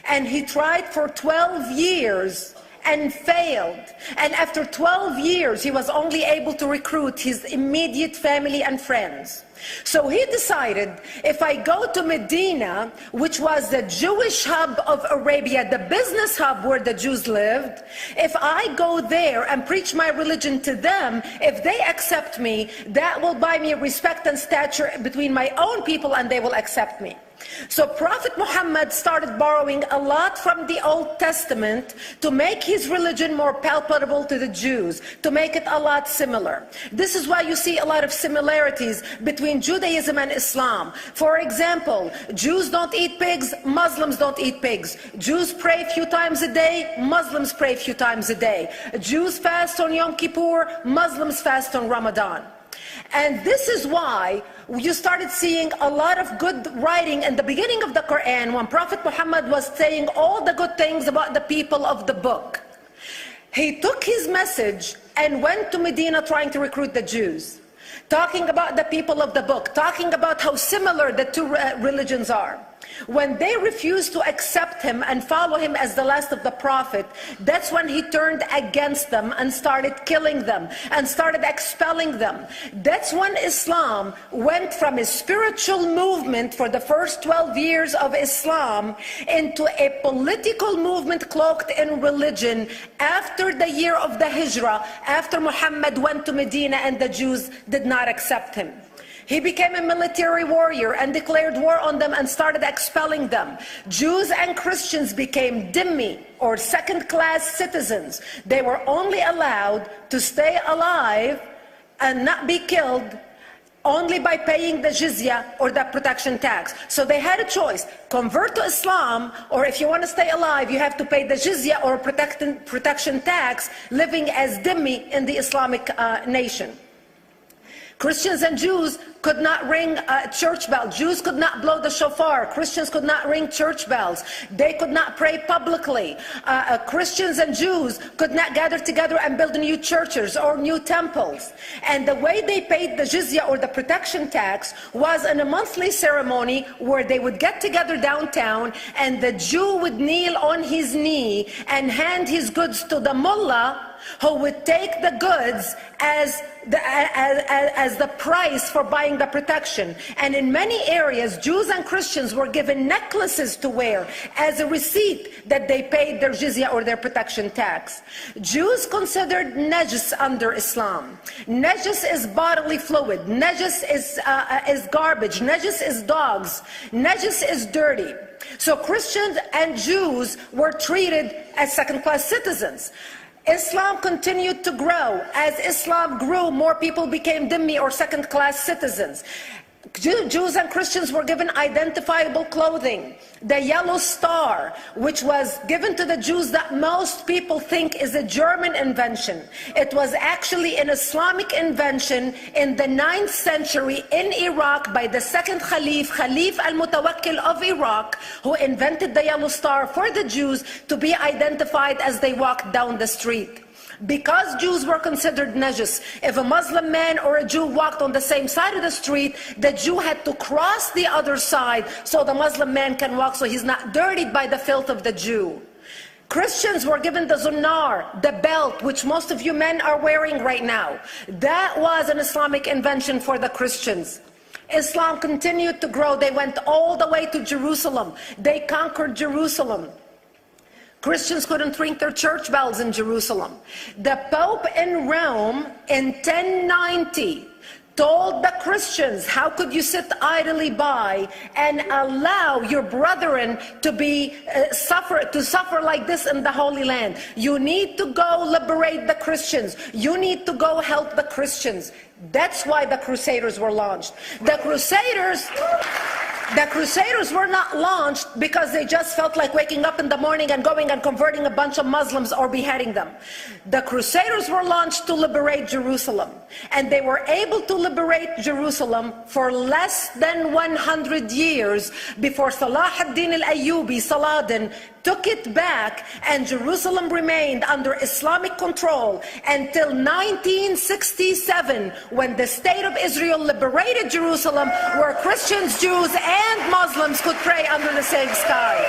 And he tried for 12 years and failed. And after 12 years, he was only able to recruit his immediate family and friends. So he decided, if I go to Medina, which was the Jewish hub of Arabia, the business hub where the Jews lived, if I go there and preach my religion to them, if they accept me, that will buy me respect and stature between my own people, and they will accept me. So Prophet Muhammad started borrowing a lot from the Old Testament to make his religion more palpable to the Jews, to make it a lot similar. This is why you see a lot of similarities between Judaism and Islam. For example, Jews don't eat pigs, Muslims don't eat pigs. Jews pray a few times a day, Muslims pray a few times a day. Jews fast on Yom Kippur, Muslims fast on Ramadan. And this is why you started seeing a lot of good writing in the beginning of the Quran when Prophet Muhammad was saying all the good things about the people of the book. He took his message and went to Medina trying to recruit the Jews, talking about the people of the book, talking about how similar the two religions are. When they refused to accept him and follow him as the last of the prophet, that's when he turned against them and started killing them and started expelling them. That's when Islam went from a spiritual movement for the first 12 years of Islam into a political movement cloaked in religion after the year of the Hijrah, after Muhammad went to Medina and the Jews did not accept him. He became a military warrior and declared war on them and started expelling them. Jews and Christians became dhimmi, or second-class citizens. They were only allowed to stay alive and not be killed only by paying the jizya, or the protection tax. So they had a choice: convert to Islam, or if you want to stay alive, you have to pay the jizya or protection tax, living as dhimmi in the Islamic nation. Christians and Jews could not ring church bells. Jews could not blow the shofar. Christians could not ring church bells. They could not pray publicly. Christians and Jews could not gather together and build new churches or new temples. And the way they paid the jizya or the protection tax was in a monthly ceremony where they would get together downtown and the Jew would kneel on his knee and hand his goods to the mullah, who would take the goods as the price for buying the protection. And in many areas, Jews and Christians were given necklaces to wear as a receipt that they paid their jizya or their protection tax. Jews considered najis under Islam. Najis is bodily fluid. Najis is garbage. Najis is dogs. Najis is dirty. So Christians and Jews were treated as second-class citizens. Islam continued to grow. As Islam grew, more people became dhimmi or second-class citizens. Jews and Christians were given identifiable clothing. The yellow star, which was given to the Jews that most people think is a German invention. It was actually an Islamic invention in the 9th century in Iraq by the second Khalif al-Mutawakkil of Iraq, who invented the yellow star for the Jews to be identified as they walked down the street. Because Jews were considered najis, if a Muslim man or a Jew walked on the same side of the street, the Jew had to cross the other side so the Muslim man can walk, so he's not dirtied by the filth of the Jew. Christians were given the zunnar, the belt, which most of you men are wearing right now. That was an Islamic invention for the Christians. Islam continued to grow. They went all the way to Jerusalem. They conquered Jerusalem. Christians couldn't ring their church bells in Jerusalem. The Pope in Rome in 1090 told the Christians, how could you sit idly by and allow your brethren to suffer like this in the Holy Land? You need to go liberate the Christians. You need to go help the Christians. That's why the Crusaders were launched. The Crusaders were not launched because they just felt like waking up in the morning and going and converting a bunch of Muslims or beheading them. The Crusaders were launched to liberate Jerusalem. And they were able to liberate Jerusalem for less than 100 years before Salah ad-Din al-Ayyubi, Saladin, took it back, and Jerusalem remained under Islamic control until 1967, when the State of Israel liberated Jerusalem, where Christians, Jews, and Muslims could pray under the same sky.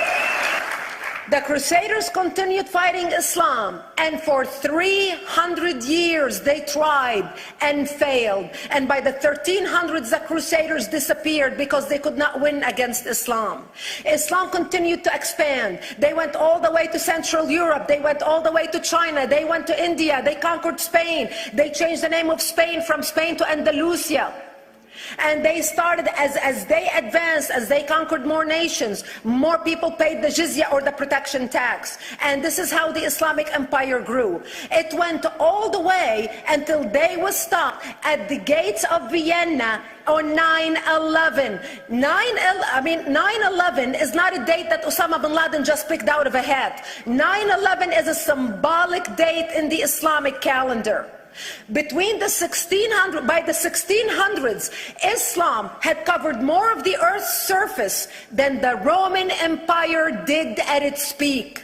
The Crusaders continued fighting Islam, and for 300 years they tried and failed. And by the 1300s, the Crusaders disappeared because they could not win against Islam. Islam continued to expand. They went all the way to Central Europe. They went all the way to China. They went to India. They conquered Spain. They changed the name of Spain from Spain to Andalusia. And they started, as they advanced, as they conquered more nations, more people paid the jizya or the protection tax. And this is how the Islamic Empire grew. It went all the way until they was stopped at the gates of Vienna on 9/11. 9/11 is not a date that Osama bin Laden just picked out of a hat. 9/11 is a symbolic date in the Islamic calendar. By the 1600s, Islam had covered more of the earth's surface than the Roman Empire did at its peak.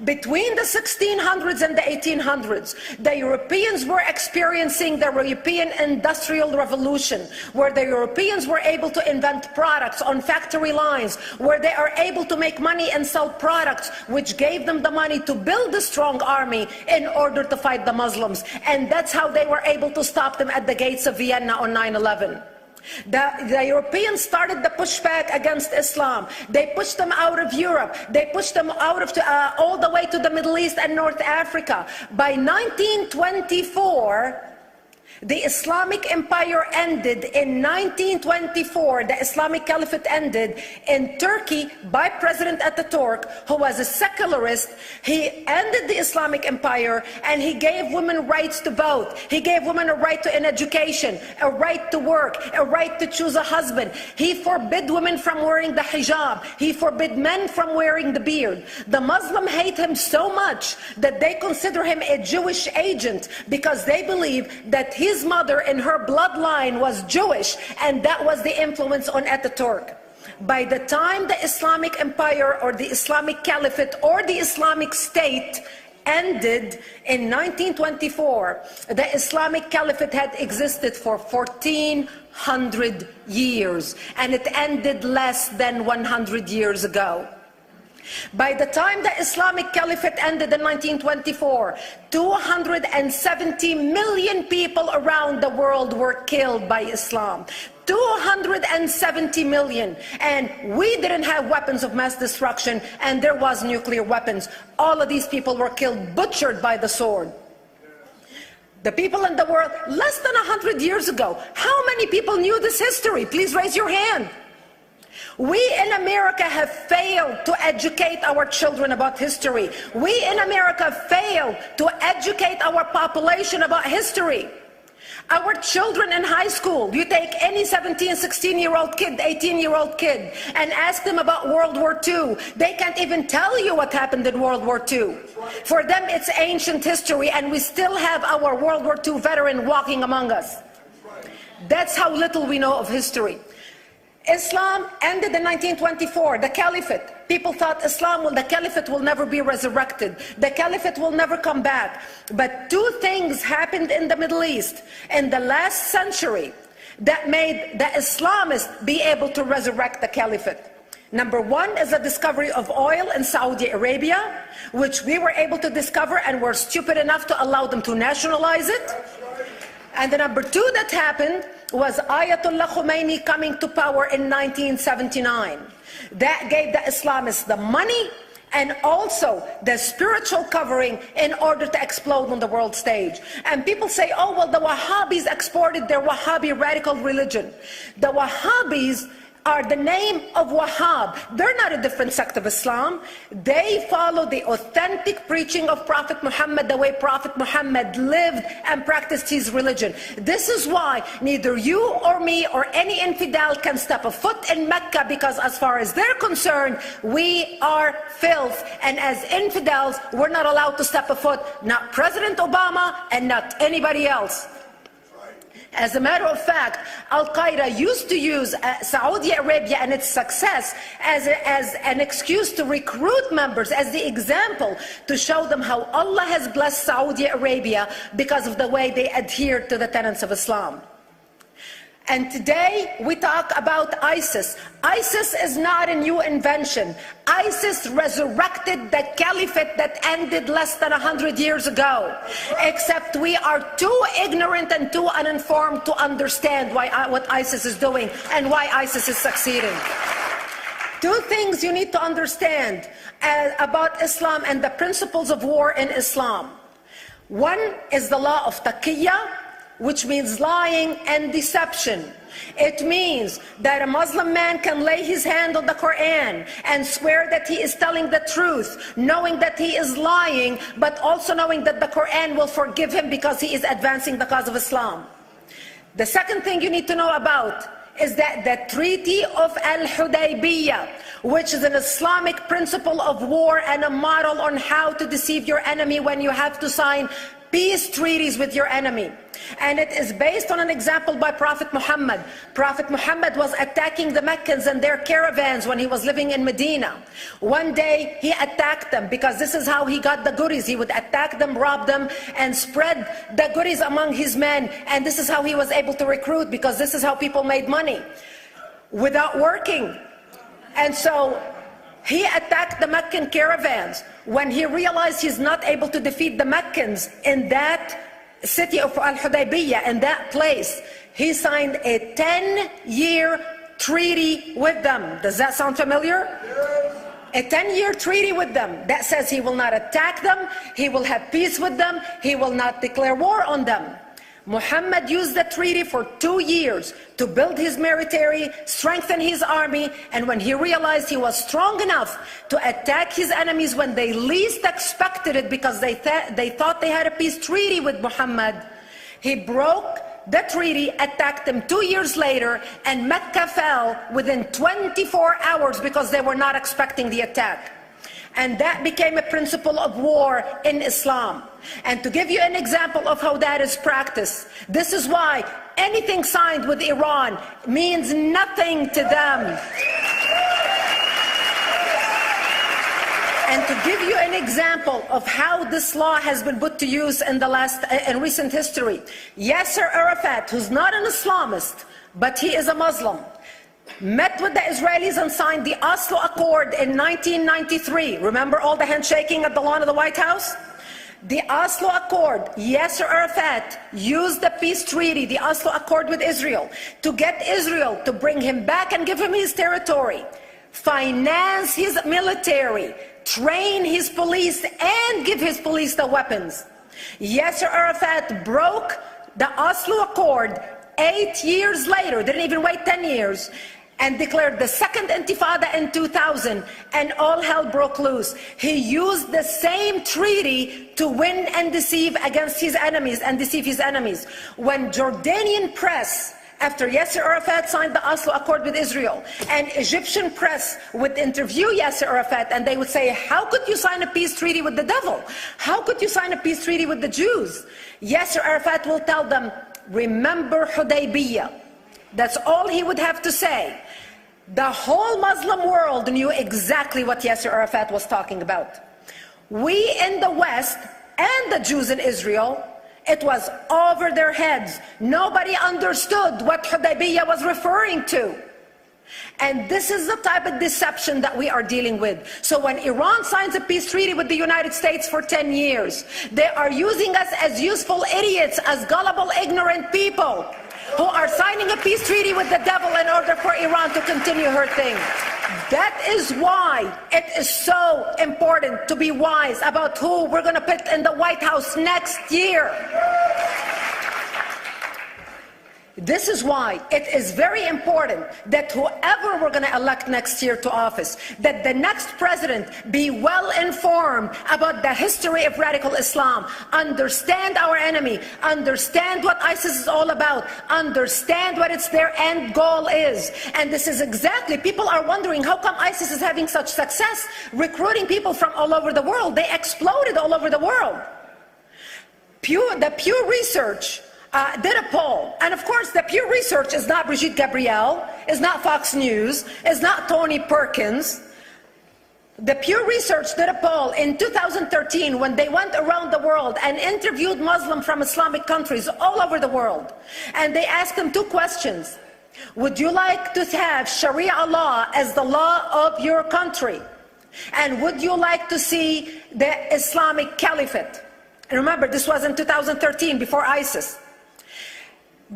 Between the 1600s and the 1800s, the Europeans were experiencing the European Industrial Revolution, where the Europeans were able to invent products on factory lines, where they are able to make money and sell products, which gave them the money to build a strong army in order to fight the Muslims. And that's how they were able to stop them at the gates of Vienna on 9/11. The Europeans started the pushback against Islam. They pushed them out of Europe. They pushed them out of all the way to the Middle East and North Africa. By 1924, the Islamic Empire ended. In 1924, the Islamic Caliphate ended in Turkey by President Ataturk, who was a secularist. He ended the Islamic Empire, and he gave women rights to vote. He gave women a right to an education, a right to work, a right to choose a husband. He forbid women from wearing the hijab. He forbid men from wearing the beard. The Muslims hate him so much that they consider him a Jewish agent, because they believe that his his mother in her bloodline was Jewish, and that was the influence on Ataturk. By the time the Islamic Empire or the Islamic Caliphate or the Islamic State ended in 1924, the Islamic Caliphate had existed for 1400 years, and it ended less than 100 years ago. By the time the Islamic Caliphate ended in 1924, 270 million people around the world were killed by Islam. 270 million, and we didn't have weapons of mass destruction, and there was nuclear weapons. All of these people were killed, butchered by the sword. The people in the world, less than 100 years ago, how many people knew this history? Please raise your hand. We in America have failed to educate our children about history. We in America failed to educate our population about history. Our children in high school, you take any 17, 16-year-old kid, 18-year-old kid, and ask them about World War II. They can't even tell you what happened in World War II. For them, it's ancient history, and we still have our World War II veteran walking among us. That's how little we know of history. Islam ended in 1924, the Caliphate. People thought the Caliphate will never be resurrected. The Caliphate will never come back. But two things happened in the Middle East in the last century that made the Islamists be able to resurrect the Caliphate. Number one is the discovery of oil in Saudi Arabia, which we were able to discover and were stupid enough to allow them to nationalize it. And the number two that happened was Ayatollah Khomeini coming to power in 1979. That gave the Islamists the money and also the spiritual covering in order to explode on the world stage. And people say, oh, well, the Wahhabis exported their Wahhabi radical religion. The Wahhabis are the name of Wahhab. They're not a different sect of Islam. They follow the authentic preaching of Prophet Muhammad, the way Prophet Muhammad lived and practiced his religion. This is why neither you or me or any infidel can step a foot in Mecca, because as far as they're concerned, we are filth. And as infidels, we're not allowed to step a foot, not President Obama and not anybody else. As a matter of fact, Al-Qaeda used to use Saudi Arabia and its success as an excuse to recruit members, as the example to show them how Allah has blessed Saudi Arabia because of the way they adhere to the tenets of Islam. And today we talk about ISIS. ISIS is not a new invention. ISIS resurrected the caliphate that ended less than 100 years ago. Except we are too ignorant and too uninformed to understand what ISIS is doing and why ISIS is succeeding. Two things you need to understand about Islam and the principles of war in Islam. One is the law of taqiyya, which means lying and deception. It means that a Muslim man can lay his hand on the Quran and swear that he is telling the truth, knowing that he is lying, but also knowing that the Quran will forgive him because he is advancing the cause of Islam. The second thing you need to know about is that the Treaty of Al-Hudaybiyah, which is an Islamic principle of war and a model on how to deceive your enemy when you have to sign peace treaties with your enemy. And it is based on an example by Prophet Muhammad. Prophet Muhammad was attacking the Meccans and their caravans when he was living in Medina. One day he attacked them because this is how he got the goodies. He would attack them, rob them, and spread the goodies among his men. And this is how he was able to recruit, because this is how people made money, without working. And so he attacked the Meccan caravans. When he realized he's not able to defeat the Meccans in that city of Al-Hudaybiyah, in that place, he signed a 10-year treaty with them. Does that sound familiar? A 10-year treaty with them that says he will not attack them, he will have peace with them, he will not declare war on them. Muhammad used the treaty for 2 years to build his military, strengthen his army, and when he realized he was strong enough to attack his enemies when they least expected it, because they thought they had a peace treaty with Muhammad, he broke the treaty, attacked them 2 years later, and Mecca fell within 24 hours because they were not expecting the attack. And that became a principle of war in Islam. And to give you an example of how that is practiced, this is why anything signed with Iran means nothing to them. And to give you an example of how this law has been put to use in recent history, Yasser Arafat, who's not an Islamist, but he is a Muslim, met with the Israelis and signed the Oslo Accord in 1993. Remember all the handshaking at the lawn of the White House? The Oslo Accord, Yasser Arafat used the peace treaty, the Oslo Accord with Israel, to get Israel to bring him back and give him his territory, finance his military, train his police, and give his police the weapons. Yasser Arafat broke the Oslo Accord 8 years later, didn't even wait 10 years, and declared the second intifada in 2000, and all hell broke loose. He used the same treaty to win and deceive against his enemies and deceive his enemies. When Jordanian press, after Yasser Arafat signed the Oslo Accord with Israel, and Egyptian press would interview Yasser Arafat, and they would say, how could you sign a peace treaty with the devil? How could you sign a peace treaty with the Jews? Yasser Arafat will tell them, remember Hudaybiyah. That's all he would have to say. The whole Muslim world knew exactly what Yasser Arafat was talking about. We in the West and the Jews in Israel, it was over their heads. Nobody understood what Hudaybiyah was referring to. And this is the type of deception that we are dealing with. So when Iran signs a peace treaty with the United States for 10 years, they are using us as useful idiots, as gullible, ignorant people who are signing a peace treaty with the devil in order for Iran to continue her thing. That is why it is so important to be wise about who we're going to put in the White House next year. This is why it is very important that whoever we're going to elect next year to office, that the next president be well informed about the history of radical Islam, understand our enemy, understand what ISIS is all about, understand what their end goal is. And this is exactly, people are wondering how come ISIS is having such success recruiting people from all over the world. They exploded all over the world. The Pew Research did a poll, and of course the Pew Research is not Brigitte Gabriel, is not Fox News, is not Tony Perkins. The Pew Research did a poll in 2013 when they went around the world and interviewed Muslims from Islamic countries all over the world, and they asked them two questions. Would you like to have Sharia law as the law of your country? And would you like to see the Islamic Caliphate? And remember, this was in 2013, before ISIS.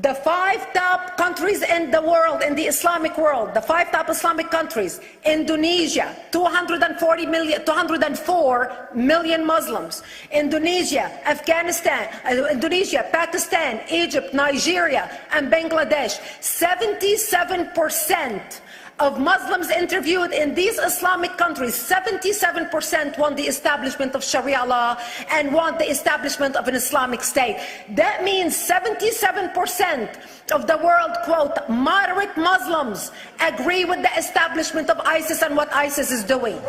The 5 top countries in the world, in the Islamic world, the 5 top Islamic countries: Indonesia, 204 million Muslims; Indonesia, Afghanistan, Indonesia, Pakistan, Egypt, Nigeria, and Bangladesh. 77% of Muslims interviewed in these Islamic countries, 77% want the establishment of Sharia law and want the establishment of an Islamic state. That means 77% of the world, quote, moderate Muslims agree with the establishment of ISIS and what ISIS is doing.